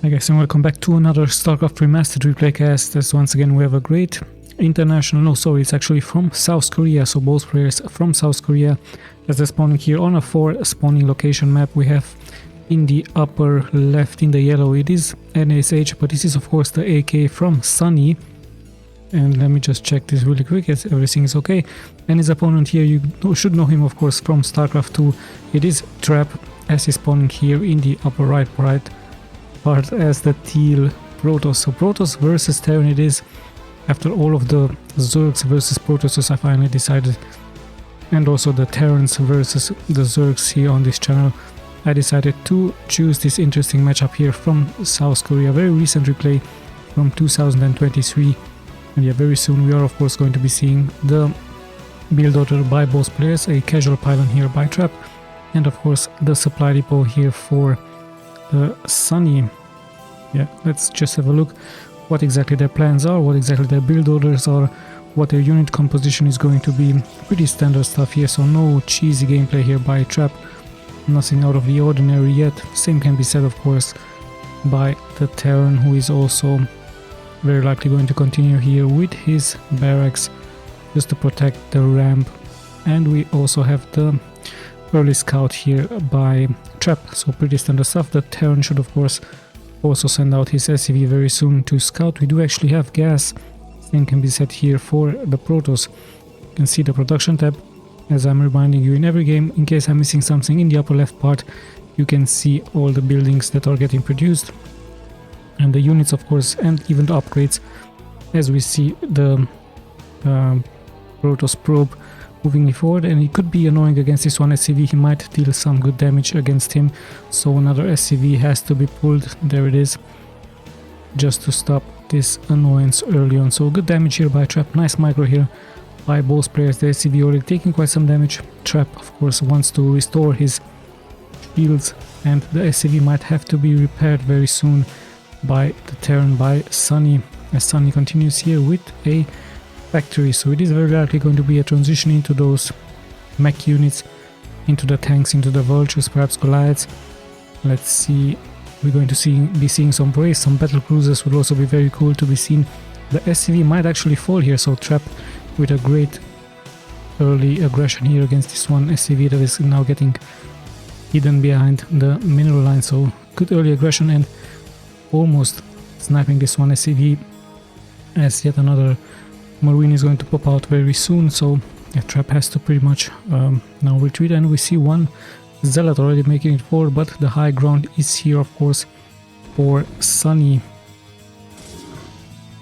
Hi guys, and welcome back to another Starcraft Remastered replay cast. As once again we have a great international, no sorry, it's actually from South Korea, so both players from South Korea. As they're spawning here on a 4 spawning location map, we have in the upper left in the yellow, it is NSH, but this is of course the AK from SUNY. And let me just check this really quick, yes, everything is okay. And his opponent here, you should know him of course from StarCraft 2, it is Trap, as he's spawning here in the upper right part as the teal Protoss. So Protoss versus Terran it is. After all of the Zergs versus Protosses, I finally decided, and also the Terrans versus the Zergs here on this channel, I decided to choose this interesting matchup here from South Korea, very recent replay from 2023. And yeah, very soon we are of course going to be seeing the build order by both players, a casual pylon here by Trap, and of course the supply depot here for the SUNY. Yeah, let's just have a look what exactly their plans are, what exactly their build orders are, what their unit composition is going to be. Pretty standard stuff here, so no cheesy gameplay here by Trap, nothing out of the ordinary yet. Same can be said of course by the Terran, who is also very likely going to continue here with his barracks just to protect the ramp. And we also have the early scout here by Trap, so pretty standard stuff. The Terran should of course also send out his SCV very soon to scout. We do actually have gas, same can be said here for the Protoss. You can see the production tab, as I'm reminding you in every game, in case I'm missing something. In the upper left part you can see all the buildings that are getting produced and the units of course, and even the upgrades, as we see the Protoss probe moving forward. And it could be annoying against this one SCV, he might deal some good damage against him, so another SCV has to be pulled, there it is, just to stop this annoyance early on. So good damage here by Trap, nice micro here by both players. The SCV already taking quite some damage. Trap of course wants to restore his shields, and the SCV might have to be repaired very soon by the Terran, by SUNY, as SUNY continues here with a factory. So it is very likely going to be a transition into those mech units, into the tanks, into the vultures, perhaps Goliaths. Let's see, we're going to be seeing some brace, some battle cruisers would also be very cool to be seen. The SCV might actually fall here, so Trap with a great early aggression here against this one SCV that is now getting hidden behind the mineral line. So good early aggression and almost sniping this one SCV, as yet another Marine is going to pop out very soon. So yeah, Trap has to pretty much now retreat, and we see one Zealot already making it forward, but the high ground is here of course for SUNY.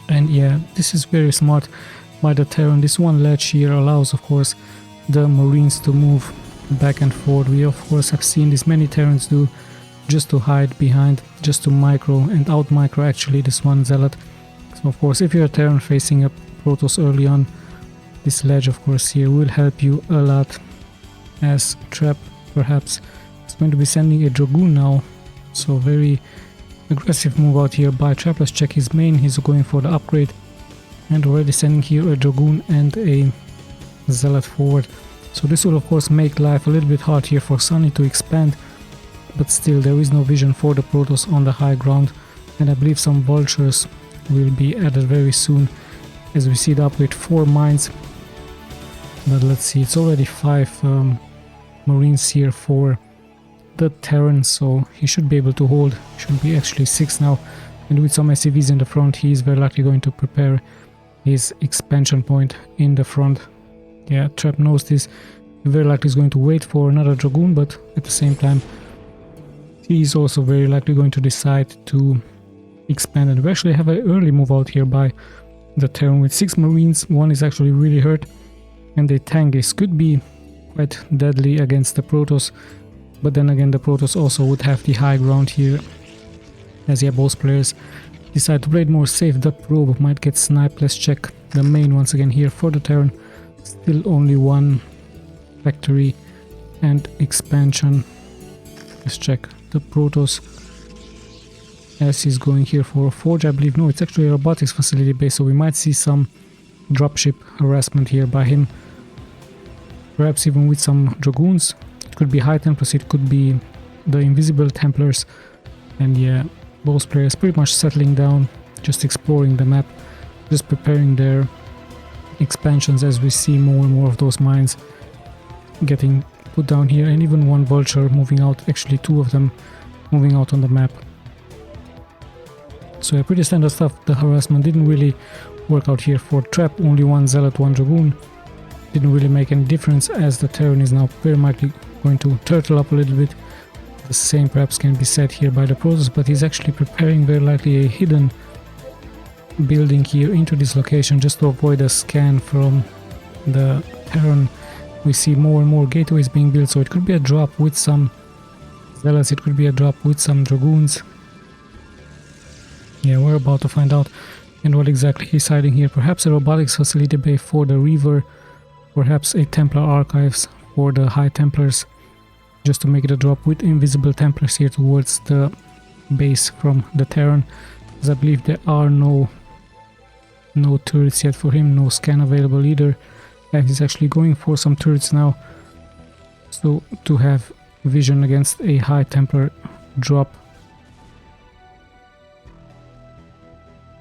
And yeah, this is very smart by the Terran. This one ledge here allows of course the Marines to move back and forth. We of course have seen this many Terrans do, just to hide behind, just to micro and out micro actually this one Zealot. So of course if you're a Terran facing a Protoss early on, this ledge of course here will help you a lot, as Trap perhaps is going to be sending a Dragoon now. So very aggressive move out here by Trap. Let's check his main, he's going for the upgrade and already sending here a Dragoon and a Zealot forward. So this will of course make life a little bit hard here for SUNY to expand, but still there is no vision for the Protoss on the high ground, and I believe some vultures will be added very soon, as we see the upgrade 4 mines. But let's see, it's already 5 Marines here for the Terran, so he should be able to hold, should be actually 6 now, and with some SCVs in the front he is very likely going to prepare his expansion point in the front. Yeah, Trap knows this, he very likely is going to wait for another Dragoon, but at the same time he is also very likely going to decide to expand. And we actually have an early move out here by the Terran with 6 Marines. One is actually really hurt, and the Tangus could be quite deadly against the Protoss, but then again the Protoss also would have the high ground here, as yeah, both players decide to play it more safe. The probe might get sniped. Let's check the main once again here for the Terran. Still only one factory and expansion. Let's check the Protoss, as he's going here for a forge, I believe. No, it's actually a robotics facility base, so we might see some dropship harassment here by him, perhaps even with some Dragoons. It could be High Templars, it could be the Invisible Templars, and yeah, Both players pretty much settling down, just exploring the map, just preparing their expansions as we see more and more of those mines getting put down here, and even one vulture moving out, actually two of them moving out on the map. So yeah, pretty standard stuff. The harassment didn't really work out here for Trap, only one Zealot, one Dragoon. Didn't really make any difference, as the Terran is now very likely going to turtle up a little bit. The same perhaps can be said here by the Protoss, but he's actually preparing very likely a hidden building here into this location just to avoid a scan from the Terran. We see more and more gateways being built, so it could be a drop with some Zealots, it could be a drop with some Dragoons. Yeah, we're about to find out. And what exactly he's hiding here. Perhaps a robotics facility bay for the Reaver, perhaps a Templar archives for the High Templars, just to make it a drop with invisible Templars here towards the base from the Terran, as I believe there are no turrets yet for him, no scan available either, and he's actually going for some turrets now, so to have vision against a High Templar drop.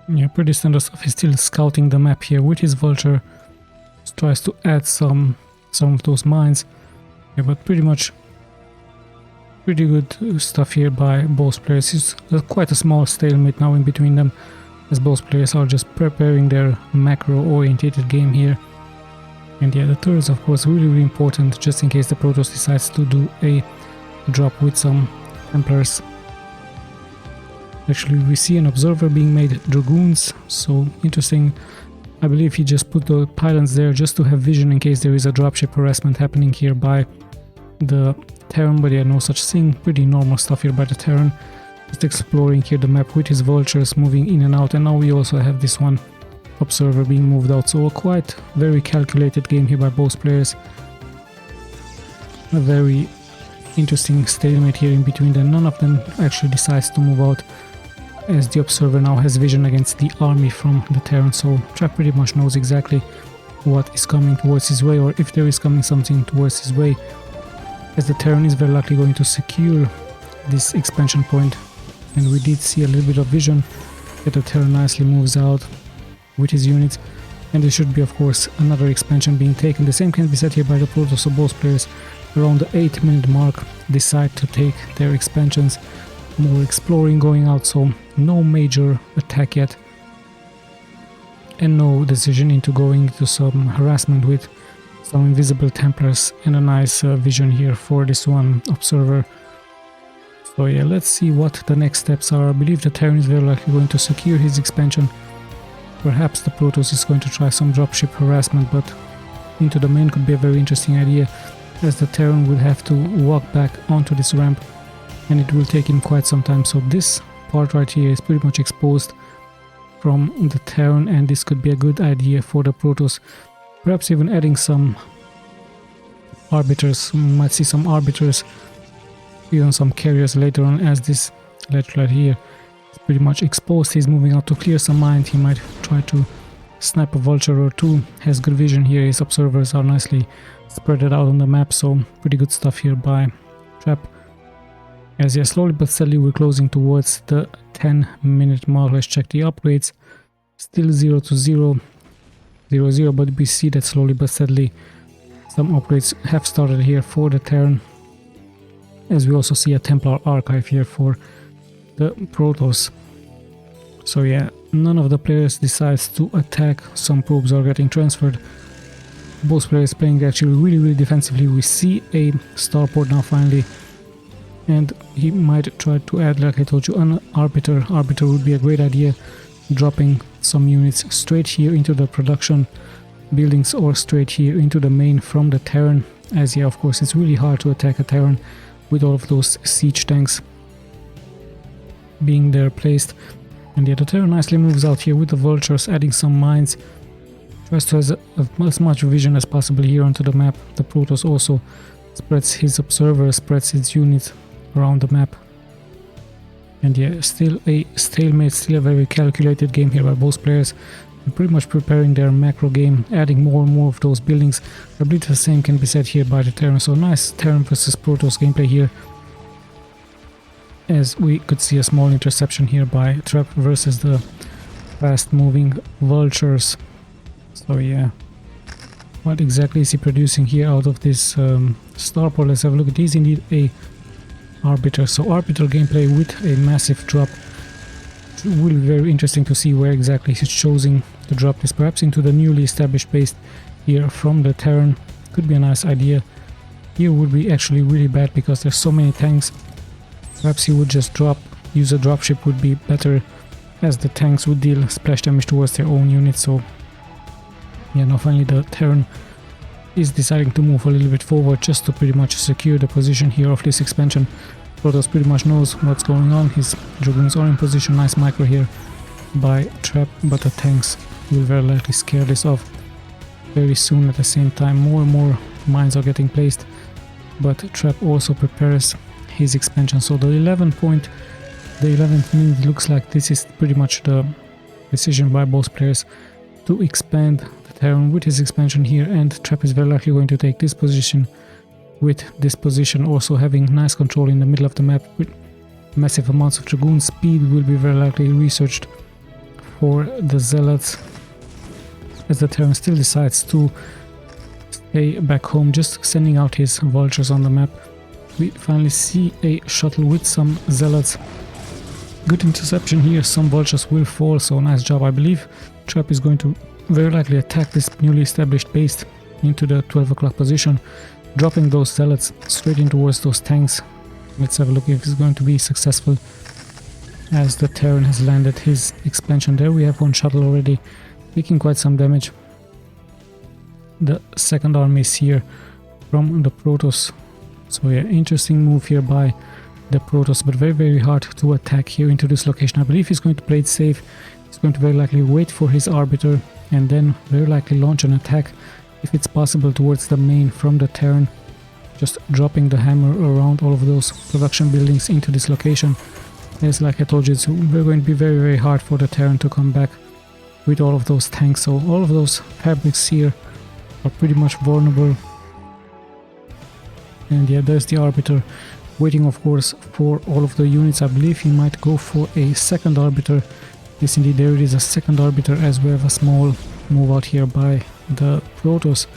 Yeah, pretty standard stuff. He's still scouting the map here with his vulture, just tries to add some of those mines. Yeah, but pretty good stuff here by both players. It's quite a small stalemate now in between them, as both players are just preparing their macro-orientated game here. And yeah, the turrets of course really important, just in case the Protoss decides to do a drop with some Templars. Actually, we see an observer being made Dragoons, so interesting. I believe he just put the pylons there just to have vision in case there is a dropship harassment happening here by the Terran, but yeah, no such thing. Pretty normal stuff here by the Terran. Just exploring here the map with his vultures moving in and out, and now we also have this one observer being moved out, so a quite very calculated game here by both players. A very interesting stalemate here in between them. None of them actually decides to move out, as the observer now has vision against the army from the Terran, so Trap pretty much knows exactly what is coming towards his way, or if there is coming something towards his way, as the Terran is very likely going to secure this expansion point. And we did see a little bit of vision that the Terran nicely moves out with his units, and there should be of course another expansion being taken. The same can be said here by the Protoss, so both players around the 8-minute mark decide to take their expansions. More exploring going out, so no major attack yet, and no decision into going into some harassment with some invisible Templars, and a nice vision here for this one observer. So yeah, let's see what the next steps are. I believe the Terran is very likely going to secure his expansion. Perhaps the Protoss is going to try some dropship harassment, but into the main could be a very interesting idea, as the Terran will have to walk back onto this ramp, and it will take him quite some time. So this part right here is pretty much exposed from the Terran, and this could be a good idea for the Protoss. Perhaps even adding some arbiters. We might see some arbiters, even some carriers later on, as this ledge right here is pretty much exposed. He's moving out to clear some mines. He might try to snipe a vulture or two. Has good vision here. His observers are nicely spread out on the map, so pretty good stuff here by Trap. As yeah, slowly but steadily we're closing towards the 10-minute mark. Let's check the upgrades. Still 0 to 0, 0 0, but we see that slowly but steadily some upgrades have started here for the Terran, as we also see a Templar archive here for the Protoss. So yeah, none of the players decides to attack. Some probes are getting transferred. Both players playing actually really defensively. We see a starport now finally, and he might try to add, like I told you, an arbiter. Arbiter would be a great idea, dropping some units straight here into the production buildings or straight here into the main from the Terran, as yeah, of course it's really hard to attack a Terran with all of those siege tanks being there placed. And yeah, the Terran nicely moves out here with the vultures, adding some mines, tries to have as much vision as possible here onto the map. The Protoss also spreads his observers, spreads his units around the map. And yeah, still a stalemate, still a very calculated game here by both players. They're pretty much preparing their macro game, adding more and more of those buildings. I believe the same can be said here by the Terran. So nice Terran versus Protoss gameplay here. as we could see a small interception here by Trap versus the fast moving vultures. So yeah, what exactly is he producing here out of this starport? Let's have a look. It is indeed a arbiter, so arbiter gameplay with a massive drop. It will be very interesting to see where exactly he's choosing to drop this, perhaps into the newly established base here from the Terran. Could be a nice idea. Here would be actually really bad because there's so many tanks. Perhaps he would just use a dropship would be better, as the tanks would deal splash damage towards their own units. So yeah, now finally the Terran is deciding to move a little bit forward just to pretty much secure the position here of this expansion. Protoss pretty much knows what's going on. His Dragoons are in position. Nice micro here by Trap, but the tanks will very likely scare this off very soon. At the same time, more and more mines are getting placed, but Trap also prepares his expansion. So the 11th minute looks like this is pretty much the decision by both players to expand the Terran with his expansion here, and Trap is very likely going to take this position, with this position also having nice control in the middle of the map with massive amounts of Dragoon. Speed will be very likely researched for the Zealots, as the Terran still decides to stay back home, just sending out his vultures on the map. We finally see a shuttle with some Zealots. Good interception here, some vultures will fall, so nice job. I believe Trap is going to very likely attack this newly established base into the 12 o'clock position, dropping those Zealots straight in towards those tanks. Let's have a look if it's going to be successful, as the Terran has landed his expansion there. We have one shuttle already taking quite some damage. The second army is here from the Protoss. So yeah, interesting move here by the Protoss, but very hard to attack here into this location. I believe he's going to play it safe. He's going to very likely wait for his arbiter and then very likely launch an attack, if it's possible, towards the main from the Terran, just dropping the hammer around all of those production buildings into this location. As like I told you, it's going to be very hard for the Terran to come back with all of those tanks. So all of those fabrics here are pretty much vulnerable. And yeah, there's the arbiter waiting, of course, for all of the units. I believe he might go for a second arbiter. Yes, indeed, there it is, a second arbiter, as we have a small move out here by the Protoss.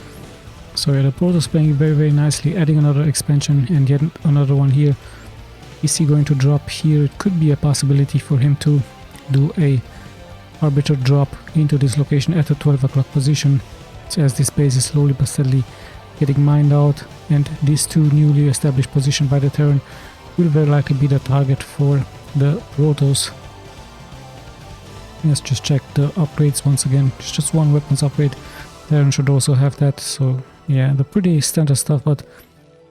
So yeah, the Protoss playing very nicely, adding another expansion and yet another one here. Is he going to drop here? It could be a possibility for him to do a arbiter drop into this location at the 12 o'clock position, as this base is slowly but steadily getting mined out, and these two newly established positions by the Terran will very likely be the target for the Protoss. Let's just check the upgrades once again. It's just one weapons upgrade. Terran should also have that. So yeah, the pretty standard stuff, but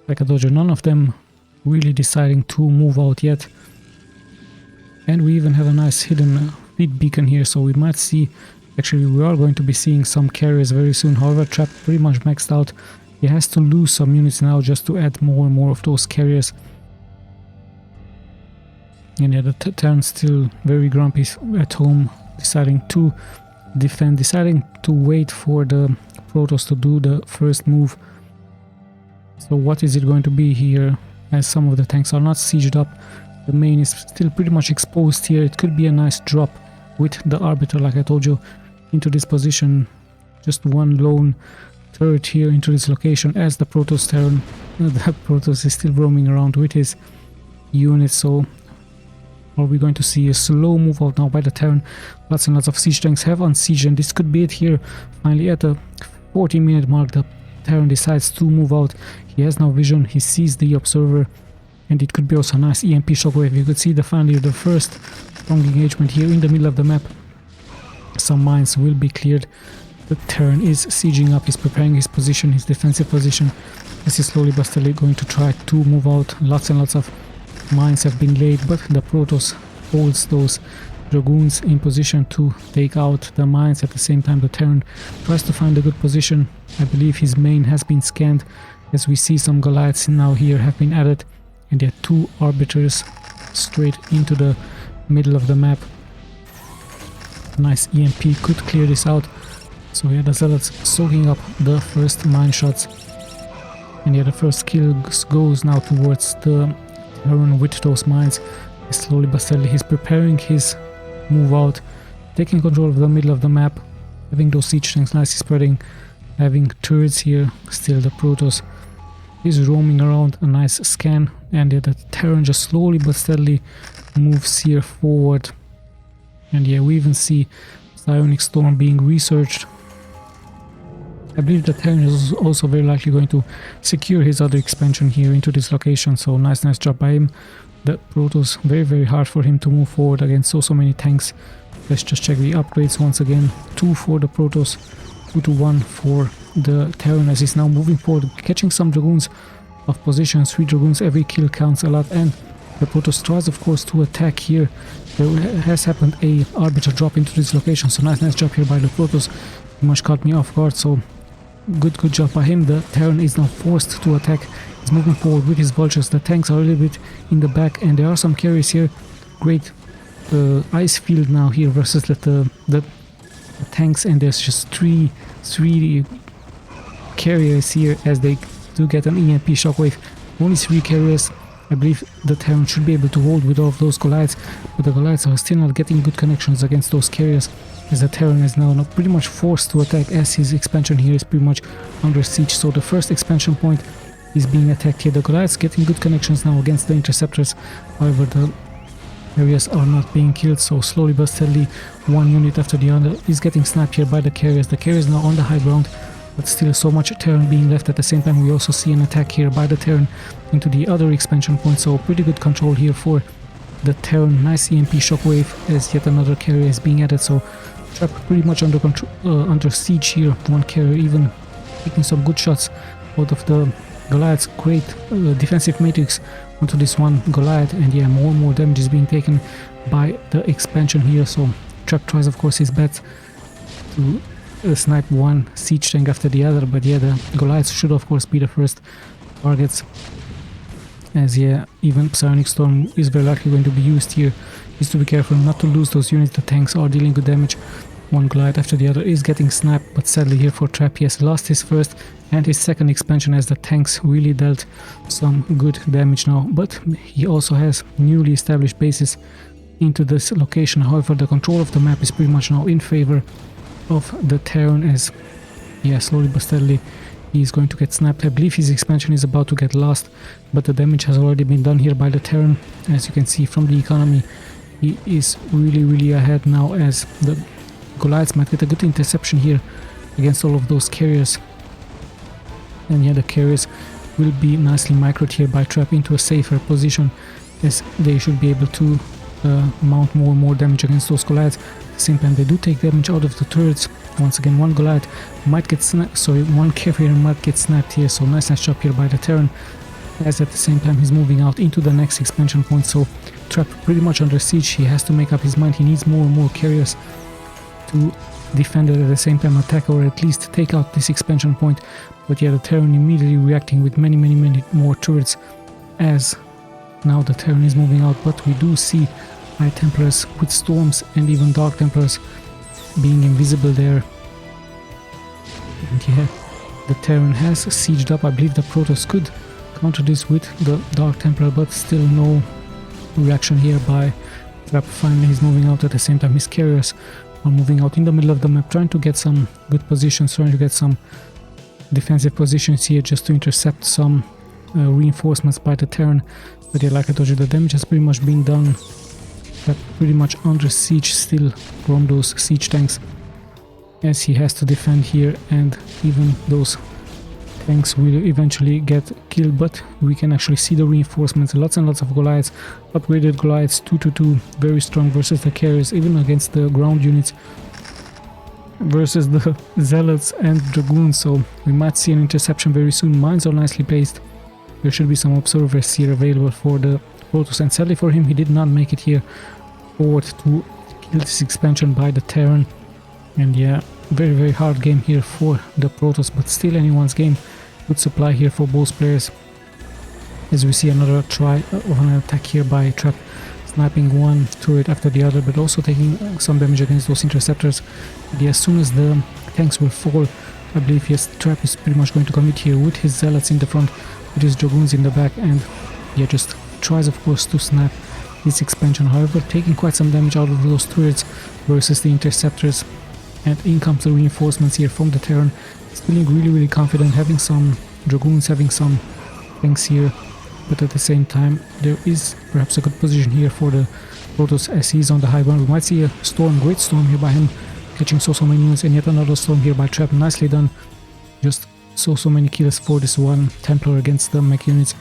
like I told you, none of them really deciding to move out yet. And we even have a nice hidden feed beacon here, so we might see, actually we are going to be seeing some carriers very soon. However, Trap pretty much maxed out. He has to lose some units now just to add more and more of those carriers. And yeah, the Terran still very grumpy at home, deciding to defend, deciding to wait for the Protoss to do the first move. So what is it going to be here, as some of the tanks are not sieged up? The main is still pretty much exposed here. It could be a nice drop with the arbiter, like I told you, into this position. Just one lone turret here into this location, as the Protoss Terran, the Protoss is still roaming around with his units. So are we going to see a slow move out now by the Terran? Lots and lots of siege tanks have unsieged, and this could be it here. Finally, at the 40-minute mark, the Terran decides to move out. He has now vision, he sees the observer, and it could be also a nice EMP shockwave. You could see finally the first strong engagement here in the middle of the map. Some mines will be cleared. The Terran is sieging up, he's preparing his position, his defensive position. This is slowly but steadily going to try to move out. Lots and lots of mines have been laid, but the Protoss holds those Dragoons in position to take out the mines. At the same time, the Terran tries to find a good position. I believe his main has been scanned, as we see some Goliaths now here have been added, and there are two arbiters straight into the middle of the map. Nice EMP could clear this out. So yeah, the Zealots soaking up the first mine shots, and yeah, the first kill goes now towards the Terran with those mines. Slowly but steadily he's preparing his move out, taking control of the middle of the map, having those siege tanks nicely spreading, having turrets here. Still the Protoss is roaming around, a nice scan, and the Terran just slowly but steadily moves here forward. And yeah, we even see Psionic Storm being researched. I believe the Terran is also very likely going to secure his other expansion here into this location, so nice job by him. The Protoss, very hard for him to move forward against so many tanks. Let's just check the upgrades once again. 2 for the Protoss, 2 to 1 for the Terran as he's now moving forward, catching some Dragoons of position. 3 Dragoons, every kill counts a lot, and the Protoss tries of course to attack here. There has happened a Arbiter drop into this location, so nice job here by the Protoss. He much caught me off guard, so good job by him. The Terran is now forced to attack. He's moving forward with his vultures. The tanks are a little bit in the back, and there are some carriers here. Great ice field now here versus the tanks, and there's just three carriers here as they do get an EMP shockwave. Only 3 carriers. I believe the Terran should be able to hold with all of those Goliaths, but the Goliaths are still not getting good connections against those carriers, as the Terran is now pretty much forced to attack as his expansion here is pretty much under siege. So the first expansion point is being attacked here. The Goliaths getting good connections now against the interceptors, however the carriers are not being killed, so slowly but steadily one unit after the other is getting sniped here by the carriers. The carriers now on the high ground, but still so much Terran being left. At the same time we also see an attack here by the Terran into the other expansion point, so pretty good control here for the Terran. Nice EMP shockwave as yet another carrier is being added, so trap pretty much under control, under siege here. One carrier even taking some good shots out of the Goliaths. Great defensive matrix onto this one Goliath, and yeah, more and more damage is being taken by the expansion here. So Trap tries of course his best to snipe one siege tank after the other, but yeah, the Goliaths should of course be the first targets, as yeah, even Psionic Storm is very likely going to be used here. Is to be careful not to lose those units. The tanks are dealing good damage. One Goliath after the other is getting sniped, but sadly here for Trap he has lost his first and his second expansion, as the tanks really dealt some good damage now, but he also has newly established bases into this location. However, the control of the map is pretty much now in favor of the Terran, as yeah, slowly but steadily he is going to get snapped. I believe his expansion is about to get lost, but the damage has already been done here by the Terran. As you can see from the economy, he is really ahead now, as the Goliaths might get a good interception here against all of those carriers. And yeah, the carriers will be nicely microed here by Trap into a safer position, as they should be able to mount more and more damage against those Goliaths. At the same time they do take damage out of the turrets. Once again one Goliath might get one carrier might get snapped here, so nice job here by the Terran, as at the same time he's moving out into the next expansion point. So Trap pretty much under siege. He has to make up his mind. He needs more and more carriers to defend it, at the same time attack or at least take out this expansion point. But yeah, the Terran immediately reacting with many more turrets, as now the Terran is moving out. But we do see High Templars with Storms and even Dark Templars being invisible there. And yeah, the Terran has sieged up. I believe the Protoss could counter this with the Dark Templar, but still no reaction here by Trap. Finally he's moving out. At the same time his carriers are moving out in the middle of the map, trying to get some good positions, trying to get some defensive positions here just to intercept some reinforcements by the Terran. But yeah, like I told you, the damage has pretty much been done. But pretty much under siege still from those siege tanks, as he has to defend here, and even those tanks will eventually get killed. But we can actually see the reinforcements, lots and lots of Goliaths, upgraded Goliaths 2-2, very strong versus the carriers, even against the ground units versus the Zealots and Dragoons. So we might see an interception very soon. Mines are nicely placed. There should be some observers here available for the Protoss, and sadly for him he did not make it here forward to kill this expansion by the Terran. And yeah, very hard game here for the Protoss, but still anyone's game. Good supply here for both players, as we see another try of an attack here by Trap, sniping one turret after the other, but also taking some damage against those interceptors. And yeah, as soon as the tanks will fall, I believe yes, Trap is pretty much going to commit here with his Zealots in the front, with his Dragoons in the back, and yeah, just tries of course to snap this expansion. However, taking quite some damage out of those turrets versus the interceptors. And in comes the reinforcements here from the Terran. He's feeling really confident, having some Dragoons, having some tanks here. But at the same time, there is perhaps a good position here for the Protoss as he's on the high ground. We might see a storm, great storm here by him, catching so many units, and yet another storm here by Trap. Nicely done. Just so many kills for this one Templar against the mech units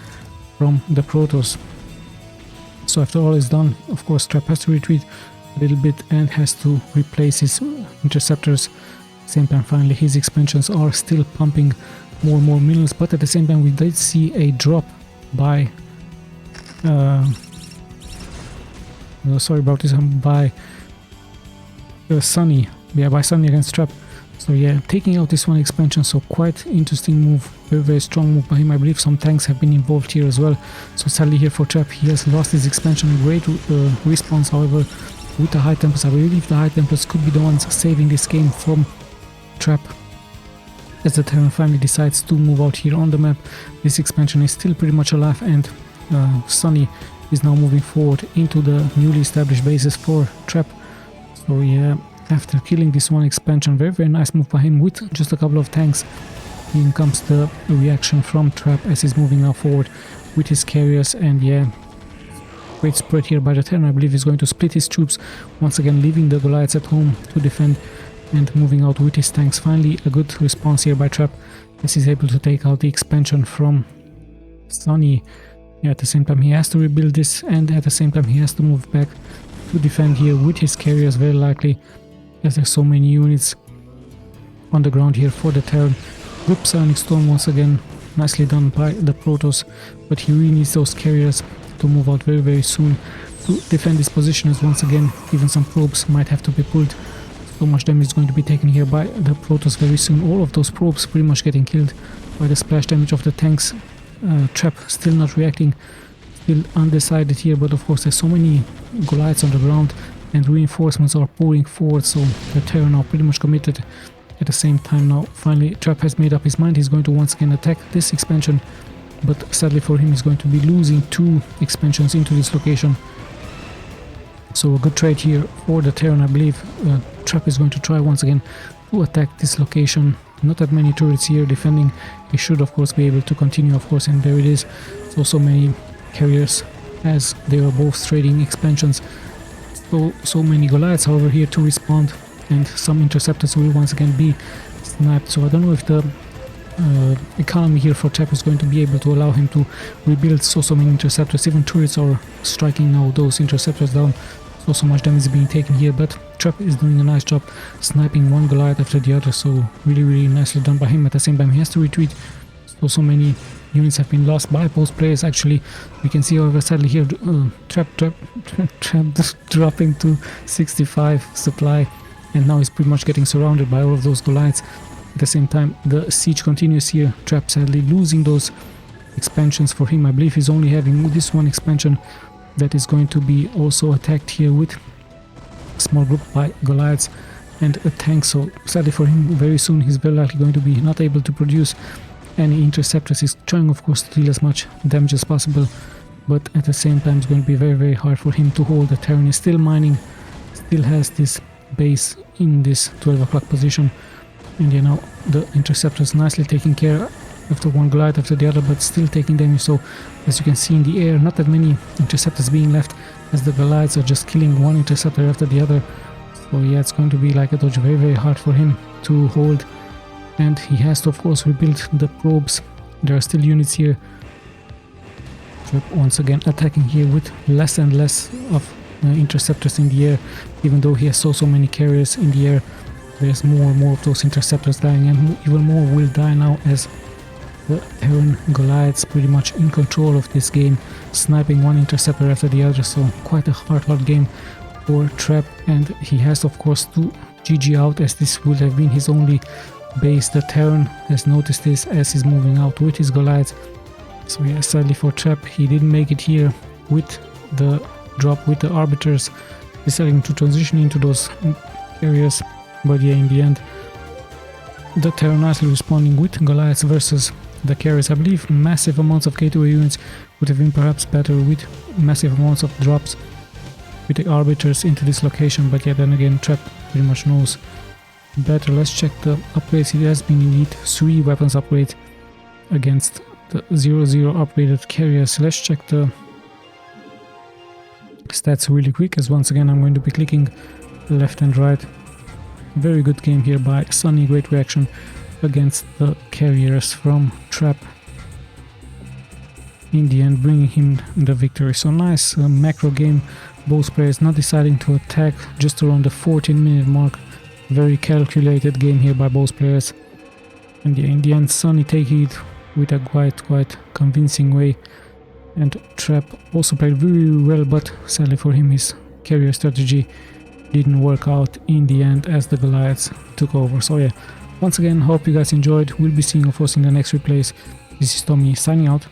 from the Protoss. So after all is done, of course, Trap has to retreat a little bit and has to replace his interceptors. Same time, finally, his expansions are still pumping more and more minerals, but at the same time, we did see a drop by sorry about this, by SUNY. Yeah, by SUNY against Trap. So yeah, taking out this one expansion, so quite interesting move, very strong move by him. I believe some tanks have been involved here as well. So sadly here for Trap, he has lost his expansion. Great response, however, with the High Templars. I believe the High Templars could be the ones saving this game from Trap, as the Terran finally decides to move out here on the map. This expansion is still pretty much alive, and SUNY is now moving forward into the newly established bases for Trap. So yeah, after killing this one expansion, very nice move by him with just a couple of tanks. In comes the reaction from Trap as he's moving now forward with his carriers, and yeah, great spread here by the Terran. I believe he's going to split his troops once again, leaving the Goliaths at home to defend and moving out with his tanks. Finally, a good response here by Trap as he's able to take out the expansion from SUNY. Yeah, at the same time he has to rebuild this, and at the same time he has to move back to defend here with his carriers, very likely, as there's so many units on the ground here for the Terran. Good Psionic Storm once again, nicely done by the Protoss, but he really needs those carriers to move out very soon to defend his position, as once again even some probes might have to be pulled. So much damage is going to be taken here by the Protoss very soon. All of those probes pretty much getting killed by the splash damage of the tanks. Trap still not reacting, still undecided here, but of course there's so many Goliaths on the ground and reinforcements are pouring forward, so the Terran are pretty much committed. At the same time now, finally, Trap has made up his mind. He's going to once again attack this expansion, but sadly for him he's going to be losing 2 expansions into this location. So a good trade here for the Terran. I believe Trap is going to try once again to attack this location. Not that many turrets here defending. He should of course be able to continue, of course, and there it is. So many carriers as they are both trading expansions. So many Goliaths, however, here to respond, and some interceptors will once again be sniped. So I don't know if the economy here for Trap is going to be able to allow him to rebuild so many interceptors. Even turrets are striking now those interceptors down. So much damage is being taken here, but Trap is doing a nice job sniping one Goliath after the other, so really nicely done by him. At the same time he has to retreat, so many units have been lost by both players actually. We can see, however, sadly here Trap dropping to 65 supply, and now he's pretty much getting surrounded by all of those Goliaths. At the same time the siege continues here. Trap sadly losing those expansions. For him, I believe he's only having this one expansion that is going to be also attacked here with a small group by Goliaths and a tank. So sadly for him, very soon he's very likely going to be not able to produce any interceptors. He's trying of course to deal as much damage as possible, but at the same time it's going to be very hard for him to hold. The Terran is still mining, still has this base in this 12 o'clock position, and you know the interceptors nicely taking care after one Goliath after the other, but still taking damage. So as you can see in the air, not that many interceptors being left, as the Goliaths are just killing one interceptor after the other. So yeah, it's going to be like a dodge, very hard for him to hold, and he has to of course rebuild the probes. There are still units here. Trap once again attacking here with less and less of interceptors in the air, even though he has so many carriers in the air. There's more and more of those interceptors dying, and even more will die now as the Terran Goliaths pretty much in control of this game, sniping one interceptor after the other. So quite a hard game for Trap, and he has of course to GG out, as this would have been his only base. The Terran has noticed this as he's moving out with his Goliaths. So yeah, sadly for Trap, he didn't make it here with the drop with the Arbiters, deciding to transition into those areas. But yeah, in the end the Terran nicely responding with Goliaths versus the carriers. I believe massive amounts of gateway units would have been perhaps better with massive amounts of drops with the arbiters into this location, but yeah, then again, Trap pretty much knows better. Let's check the upgrades. It has been indeed 3 weapons upgrade against the 0-0 upgraded carriers. Let's check the stats really quick, as once again I'm going to be clicking left and right. Very good game here by Sunny, great reaction against the carriers from Trap, in the end bringing him the victory. So nice macro game, both players not deciding to attack just around the 14-minute mark. Very calculated game here by both players, and yeah, in the end Sunny taking it with a quite convincing way, and Trap also played very well, but sadly for him his carrier strategy didn't work out in the end as the Goliaths took over. So yeah, once again, hope you guys enjoyed. We'll be seeing of course in the next replays. This is Tommy signing out.